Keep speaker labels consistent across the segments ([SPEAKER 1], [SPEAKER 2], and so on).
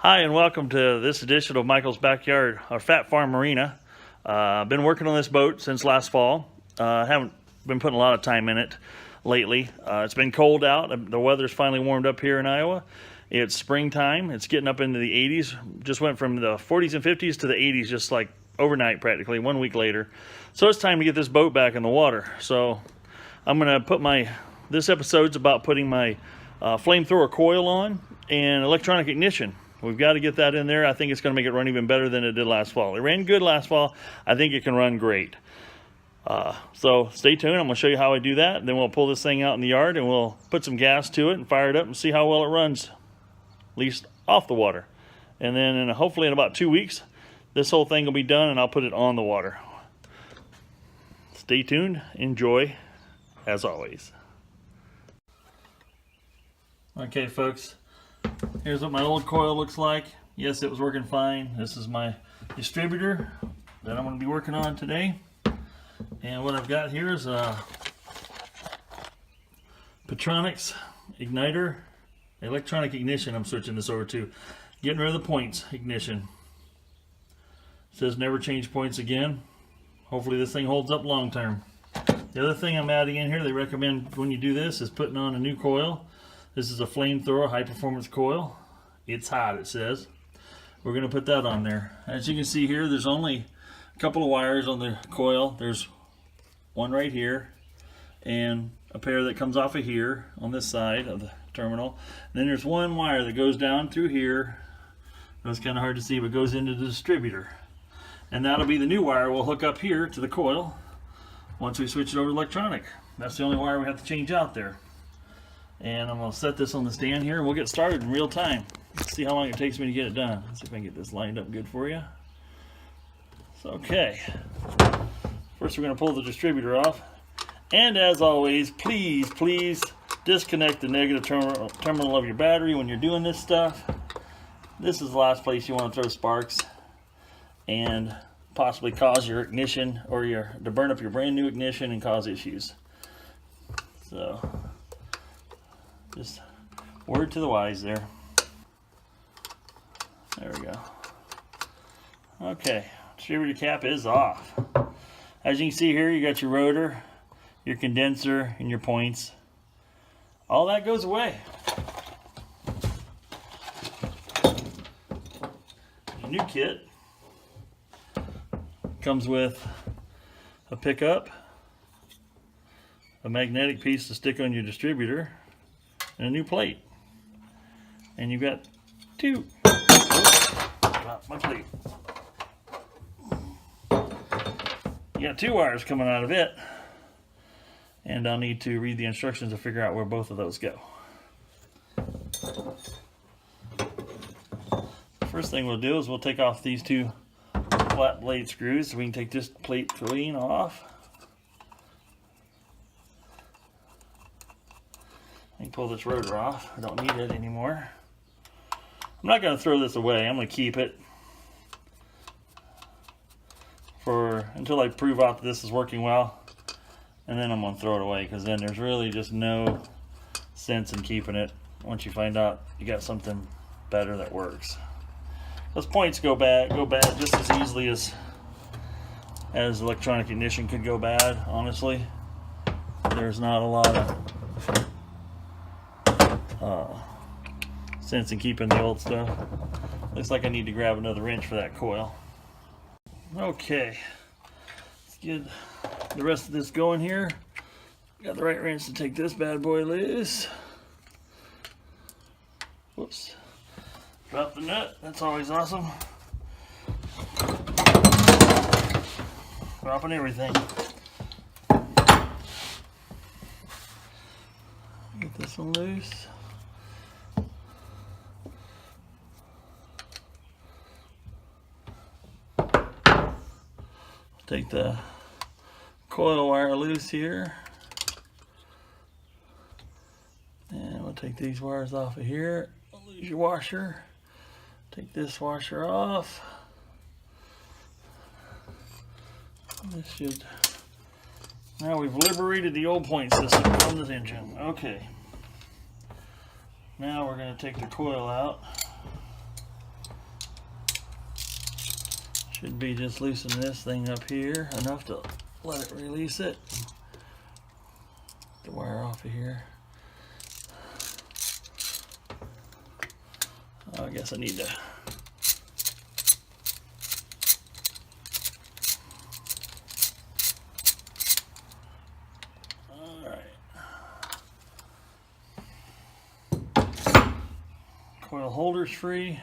[SPEAKER 1] Hi, and welcome to this edition of Michael's Backyard, our Fat Farm Marina. I've been working on this boat since last fall. Haven't been putting a lot of time in it lately. It's been cold out. The weather's finally warmed up here in Iowa. It's springtime. It's getting up into the 80s. Just went from the 40s and 50s to the 80s just like overnight practically, 1 week later. So it's time to get this boat back in the water. So I'm going to put this episode's about putting my flamethrower coil on and electronic ignition. We've got to get that in there. I think it's going to make it run even better than it did last fall. It ran good last fall. I think it can run great. So stay tuned. I'm going to show you how I do that. And then we'll pull this thing out in the yard and we'll put some gas to it and fire it up and see how well it runs, at least off the water. And then hopefully in about 2 weeks, this whole thing will be done and I'll put it on the water. Stay tuned. Enjoy, as always. Okay, folks. Here's what my old coil looks like. Yes, it was working fine. This is my distributor that I'm going to be working on today. And what I've got here is a Pertronix igniter, electronic ignition. I'm switching this over to. Getting rid of the points ignition. It says never change points again. Hopefully this thing holds up long term. The other thing I'm adding in here, they recommend when you do this, is putting on a new coil. This is a flamethrower high performance coil. It's hot, it says. We're going to put that on there. As you can see here, there's only a couple of wires on the coil. There's one right here and a pair that comes off of here on this side of the terminal. And then there's one wire that goes down through here. It's kind of hard to see, but goes into the distributor. And that'll be the new wire we'll hook up here to the coil once we switch it over to electronic. That's the only wire we have to change out there. And I'm going to set this on the stand here and we'll get started in real time. Let's see how long it takes me to get it done. Let's see if I can get this lined up good for you. So, okay. First we're going to pull the distributor off. And as always, please disconnect the negative terminal of your battery when you're doing this stuff. This is the last place you want to throw sparks and possibly cause your ignition or to burn up your brand new ignition and cause issues. So, just word to the wise there. There we go. Okay, distributor cap is off. As you can see here, you got your rotor, your condenser, and your points. All that goes away. Your new kit comes with a pickup, a magnetic piece to stick on your distributor, and a new plate. And you've got two. Drop my plate. You got two wires coming out of it. And I'll need to read the instructions to figure out where both of those go. First thing we'll do is we'll take off these two flat blade screws so we can take this plate clean off. I can pull this rotor off. I don't need it anymore. I'm not going to throw this away. I'm going to keep it until I prove out that this is working well. And then I'm going to throw it away because then there's really just no sense in keeping it once you find out you got something better that works. Those points go bad just as easily as electronic ignition could go bad, honestly. There's not a lot of sense in keeping the old stuff. Looks like I need to grab another wrench for that coil. Okay, let's get the rest of this going here. Got the right wrench to take this bad boy loose. Whoops. Drop the nut, that's always awesome. Dropping everything. Get this one loose. Take the coil wire loose here. And we'll take these wires off of here. Lose your washer. Take this washer off. This should. Now we've liberated the old point system from this engine. Okay. Now we're going to take the coil out. Should be just loosening this thing up here enough to let it release it. The wire off of here. Oh, I guess I need to. Coil holder's free.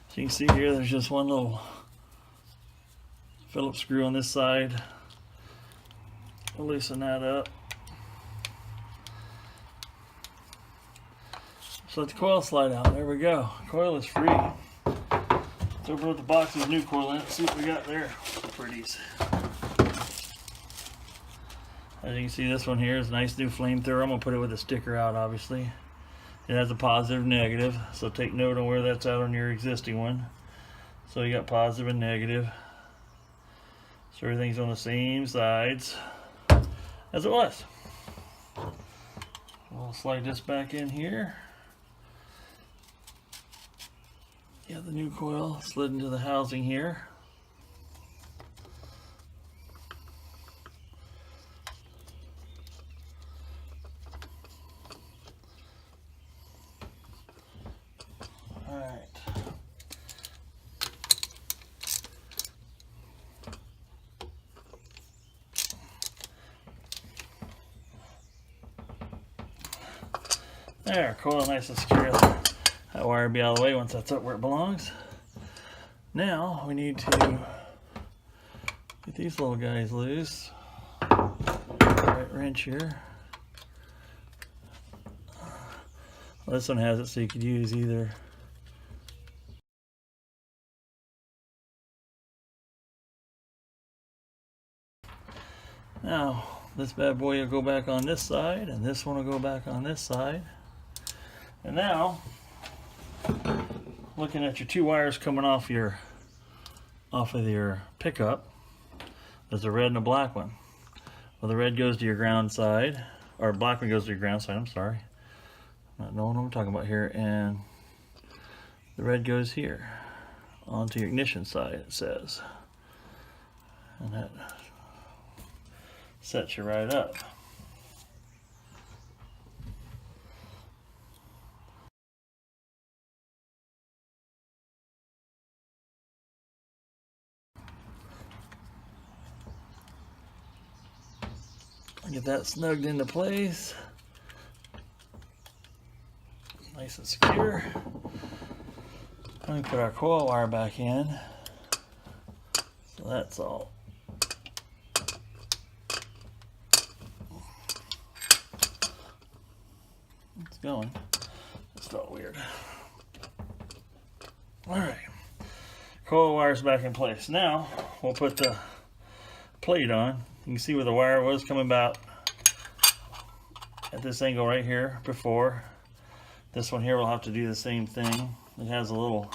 [SPEAKER 1] So you can see here there's just one little Phillips screw on this side. We'll loosen that up. So let the coil slide out. There we go. Coil is free. Let's open up the box with new coil in it. See what we got there. Pretties. As you can see, this one here is a nice new flamethrower. I'm going to put it with a sticker out, obviously. It has a positive and negative, so take note on where that's at on your existing one. So you got positive and negative. So everything's on the same sides as it was. We'll slide this back in here. Yeah, the new coil slid into the housing here. There, coil nice and secure. That wire will be out of the way once that's up where it belongs. Now we need to get these little guys loose. Right wrench here. Well, this one has it so you could use either. Now this bad boy will go back on this side, and this one will go back on this side. And now, looking at your two wires coming off of your pickup, there's a red and a black one. Well, the red goes to your ground side, or black one goes to your ground side. I'm sorry, not knowing what I'm talking about here. And the red goes here onto your ignition side. It says, and that sets you right up. Get that snugged into place. Nice and secure. Let me put our coil wire back in. So that's all. It's going. It felt weird. Alright. Coil wire's back in place. Now we'll put the plate on. You can see where the wire was coming about at this angle right here before. This one here will have to do the same thing. It has a little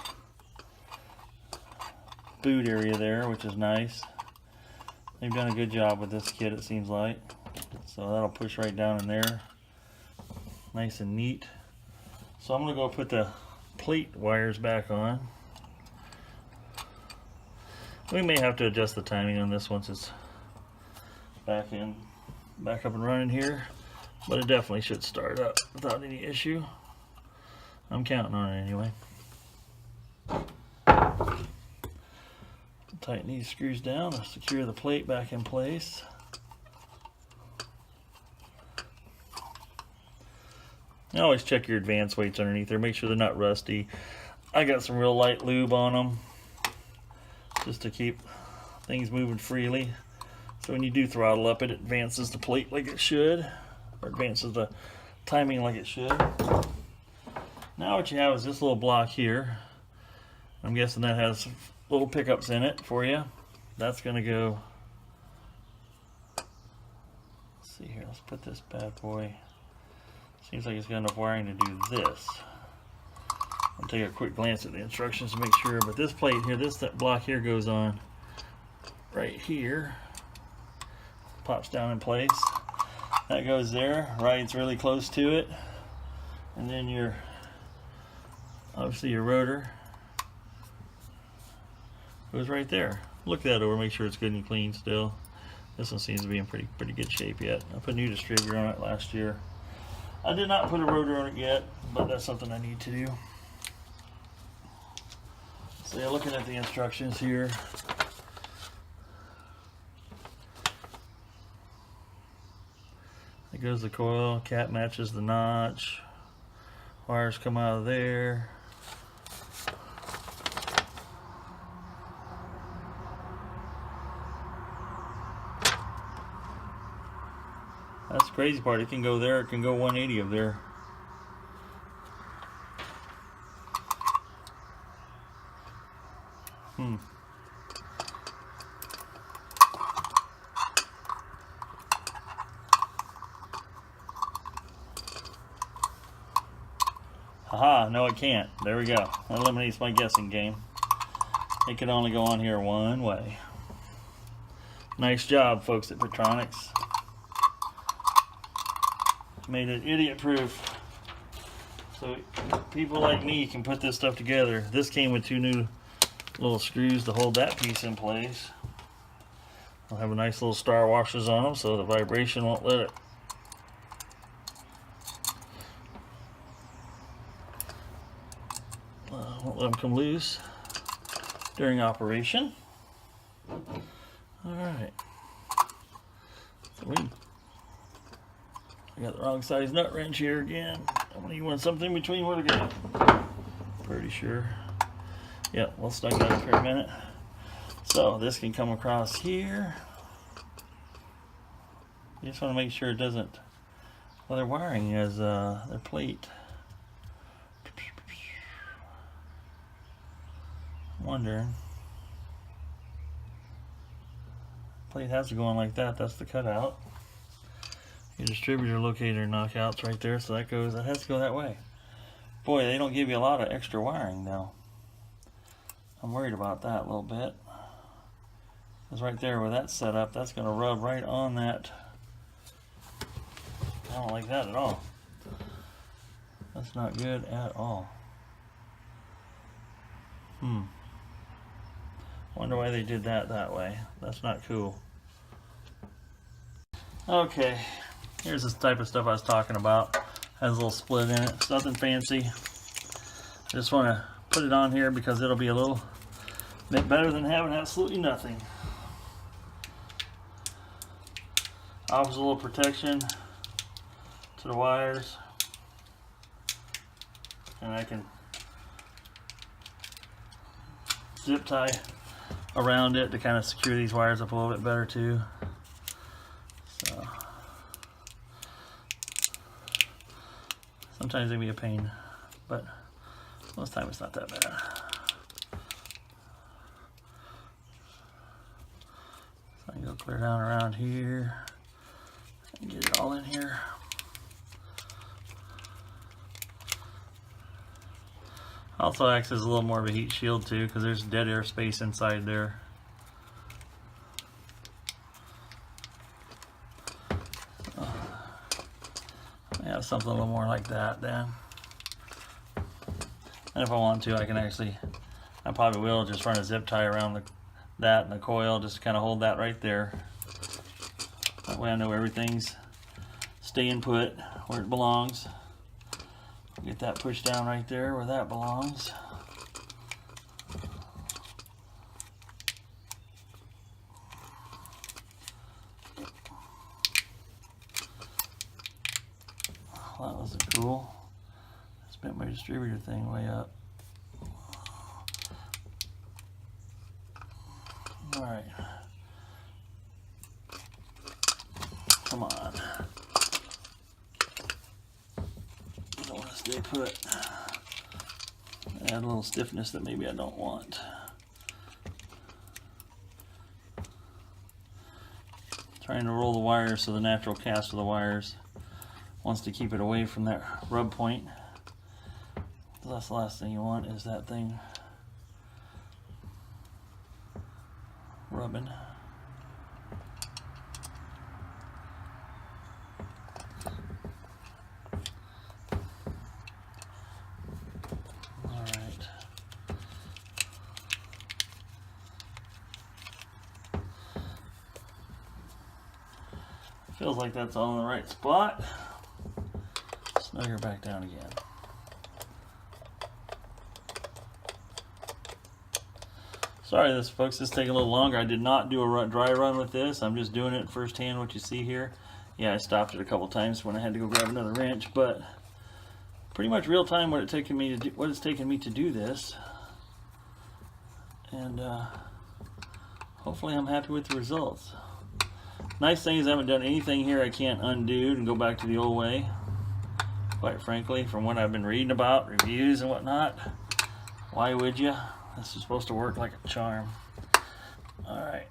[SPEAKER 1] boot area there, which is nice. They've done a good job with this kit, it seems like. So that'll push right down in there. Nice and neat. So I'm going to go put the plate wires back on. We may have to adjust the timing on this once it's back up and running here, but it definitely should start up without any issue. I'm counting on it anyway. Tighten these screws down to secure the plate back in place. Now always check your advance weights underneath there, make sure they're not rusty. I got some real light lube on them just to keep things moving freely. So when you do throttle up, it advances the plate like it should, or advances the timing like it should. Now what you have is this little block here. I'm guessing that has little pickups in it for you. That's going to go, let's see here, let's put this bad boy, seems like it's got enough wiring to do this. I'll take a quick glance at the instructions to make sure, but this plate here, that block here goes on right here. Pops down in place. That goes there, rides really close to it, and then obviously your rotor goes right there. Look that over, make sure it's good and clean still. This one seems to be in pretty good shape yet. I put a new distributor on it last year. I did not put a rotor on it yet, but that's something I need to do. So yeah, looking at the instructions here. There goes the coil, cap matches the notch. Wires come out of there. That's the crazy part. It can go there, it can go 180 of there. Haha, no it can't. There we go. That eliminates my guessing game. It can only go on here one way. Nice job, folks at Pertronix. Made it idiot proof. So people like me can put this stuff together. This came with 2 new little screws to hold that piece in place. I'll have a nice little star washers on them so the vibration won't let it them come loose during operation. Alright. So I got the wrong size nut wrench here again. I'm going to use something between what I got. Pretty sure. Yeah, we'll snug that up here a minute. So this can come across here. You just want to make sure it doesn't, well, their wiring is their plate. I'm wondering. Plate has to go on like that. That's the cutout. Your distributor locator knockouts right there, so that has to go that way. Boy, they don't give you a lot of extra wiring though. I'm worried about that a little bit. Because right there where that's set up, that's going to rub right on that. I don't like that at all. That's not good at all. Wonder why they did that way. That's not cool. Okay, here's this type of stuff I was talking about. Has a little split in it. It's nothing fancy. I just want to put it on here because it'll be a little bit better than having absolutely nothing. Offers a little protection to the wires, and I can zip tie around it to kind of secure these wires up a little bit better too. So sometimes they can be a pain, but most of the time it's not that bad. So I can go clear down around here and get it all in here. Also acts as a little more of a heat shield too, because there's dead air space inside there. So, I have something a little more like that then. And if I want to, I can actually, I probably will just run a zip tie around that and the coil, just to kind of hold that right there. That way I know everything's staying put where it belongs. Get that pushed down right there where that belongs. Well, that was cool. Spent my distributor thing way up. Alright. Come on. Don't want to stay put. Add a little stiffness that maybe I don't want. Trying to roll the wires so the natural cast of the wires wants to keep it away from that rub point. That's the last thing you want, is that thing rubbing. Feels like that's all in the right spot. Snug her back down again. Sorry this folks, this is taking a little longer. I did not do a dry run with this. I'm just doing it firsthand, what you see here. Yeah, I stopped it a couple times when I had to go grab another wrench, but pretty much real time what it's taken me to do this. And hopefully I'm happy with the results. Nice thing is I haven't done anything here I can't undo and go back to the old way. Quite frankly, from what I've been reading about, reviews and whatnot, why would you? This is supposed to work like a charm. Alright.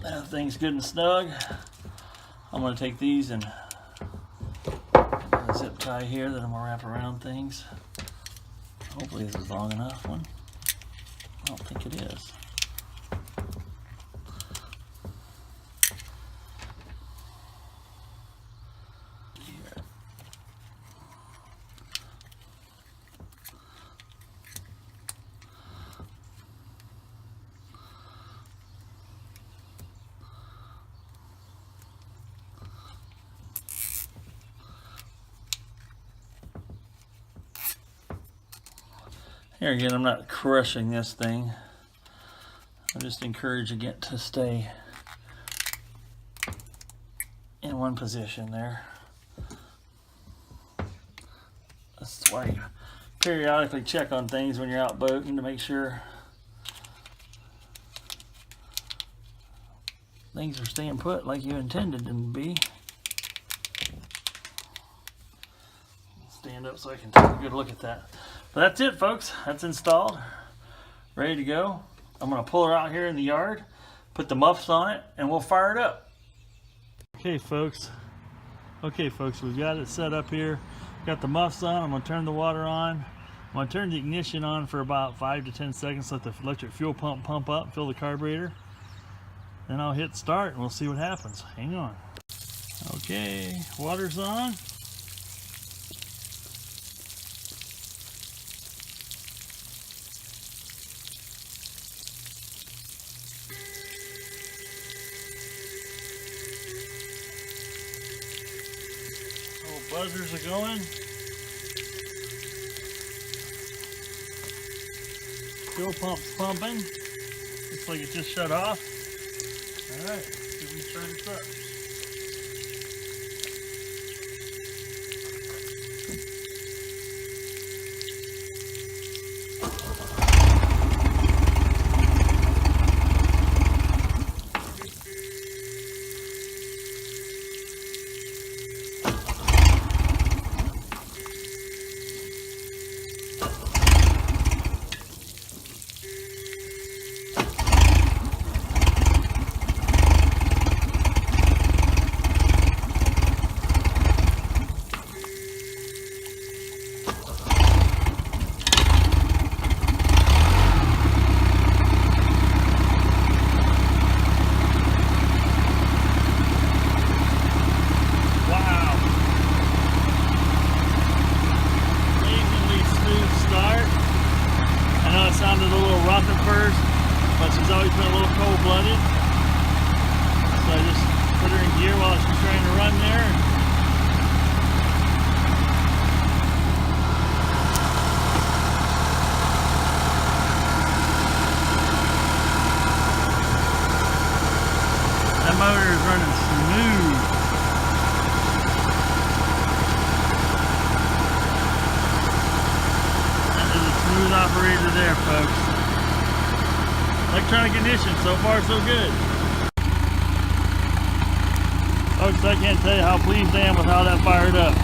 [SPEAKER 1] Now things good and snug. I'm going to take these and a zip tie here that I'm going to wrap around things. Hopefully this is long enough one. I don't think it is. Here again, I'm not crushing this thing. I'm just encouraging it to stay in one position there. That's why you periodically check on things when you're out boating to make sure things are staying put like you intended them to be. Stand up so I can take a good look at that. But that's it, folks. That's installed, ready to go. I'm going to pull her out here in the yard, put the muffs on it, and we'll fire it up. Okay, folks, we've got it set up here. Got the muffs on. I'm going to turn the water on. I'm going to turn the ignition on for about 5 to 10 seconds, let the electric fuel pump up, fill the carburetor. Then I'll hit start and we'll see what happens. Hang on. Okay, water's on. Buzzers are going. Fuel pump's pumping. Looks like it just shut off. Alright, see if we can start this up. Sounded a little rough at first, but she's always been a little cold-blooded. So I just put her in gear while she's trying to run there. That motor is running smooth. Smooth operator there, folks. Electronic ignition, so far so good. Folks, I can't tell you how pleased I am with how that fired up.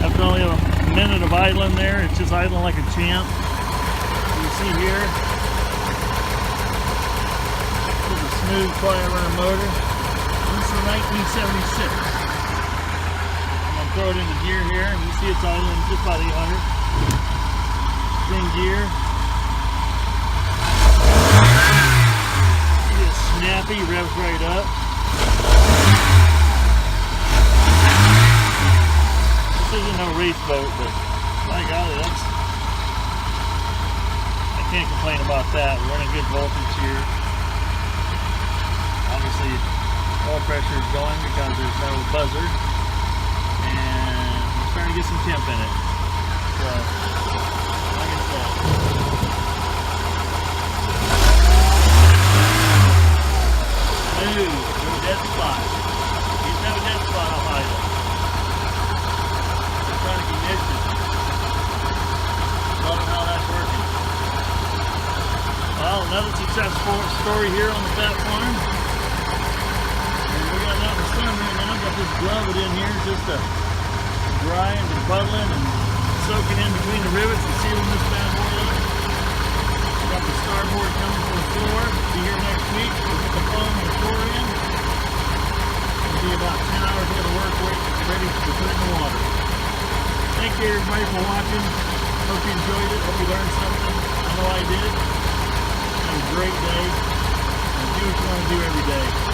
[SPEAKER 1] After only a minute of idling there, it's just idling like a champ. You can see here, this is a smooth coil runner motor. This is a 1976. I'm going to throw it into gear here, and you see it's idling just about 800. Spring gear. It's snappy, revs right up. This isn't no race boat, but my golly, I can't complain about that. We're running good voltage here. Obviously, oil pressure is going because there's no buzzer, and we're starting to get some temp in it. So, like I said, smooth, no dead spot. He's no dead spot off idle. Electronic ignition. Loving how that's working. Well, another successful story here on the Fat Farm. And we got out in the sun right now. Got this glove in here just to dry and bubbling and soaking in between the rivets and sealing this bad boy up. Got the starboard coming from the floor. Be here next week. We'll put the foam and the floor in. It'll be about 10 hours worth of work ready to put it in the water. Thank you everybody for watching. Hope you enjoyed it. Hope you learned something. I know I did. Have a great day. And do what you want to do every day.